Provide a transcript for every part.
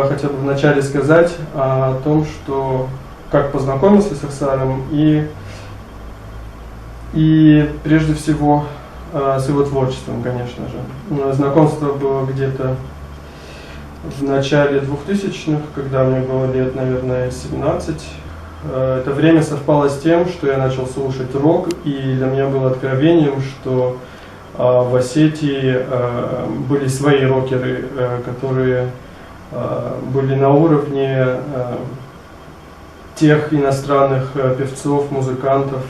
Хотел бы вначале сказать о том, что как познакомился с Ахсаром и прежде всего с его творчеством, конечно же. Знакомство было где-то в начале 2000-х, когда мне было лет, наверное, 17. Это время совпало с тем, что я начал слушать рок, и для меня было откровением, что в Осетии были свои рокеры, которые были на уровне тех иностранных певцов, музыкантов,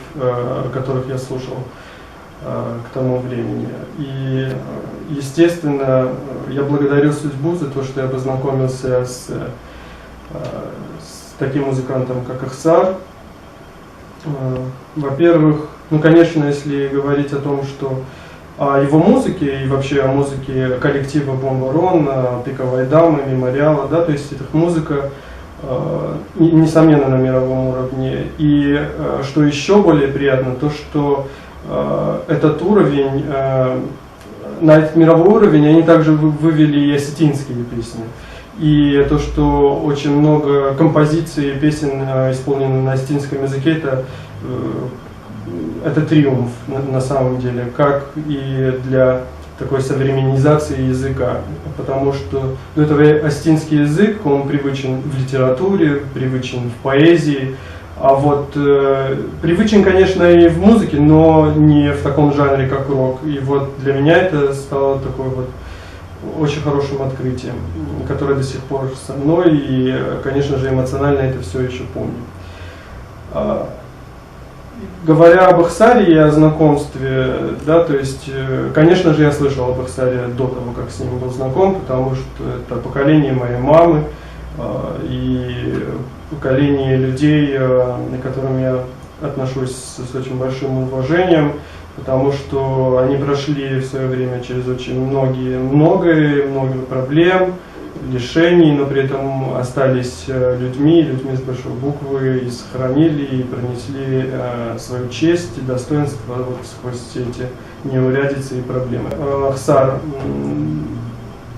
которых я слушал к тому времени. И, естественно, я благодарю судьбу за то, что я познакомился с таким музыкантом, как Ахсар. Во-первых, конечно, если говорить о том, что о его музыке и вообще о музыке коллектива Бомбарон, Пиковой дамы, Мемориала, да, то есть это музыка, несомненно, на мировом уровне. И что еще более приятно, то что этот уровень, на этот мировой уровень они также вывели и осетинские песни. И то, что очень много композиций и песен исполнены на осетинском языке, это триумф на самом деле, как и для такой современнизации языка, потому что осетинский язык, он привычен в литературе, привычен в поэзии, а вот привычен, конечно, и в музыке, но не в таком жанре, как рок. И вот для меня это стало такой вот очень хорошим открытием, которое до сих пор со мной, и, конечно же, эмоционально это все еще помню. Говоря об Ахсаре и о знакомстве, да, то есть, конечно же, я слышал об Ахсаре до того, как с ним был знаком, потому что это поколение моей мамы и поколение людей, к которым я отношусь с очень большим уважением, потому что они прошли в свое время через очень много проблем, лишений, но при этом остались людьми с большой буквы, и сохранили, и пронесли свою честь и достоинство вот сквозь все эти неурядицы и проблемы. Ахсар,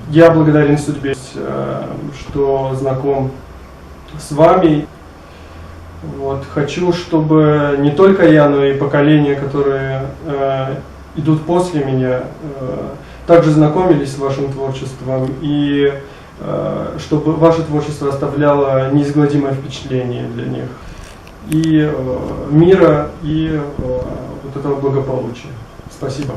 я благодарен судьбе, что знаком с вами. Вот, хочу, чтобы не только я, но и поколения, которые идут после меня, также знакомились с вашим творчеством, и чтобы ваше творчество оставляло неизгладимое впечатление для них, и мира, и вот этого благополучия. Спасибо.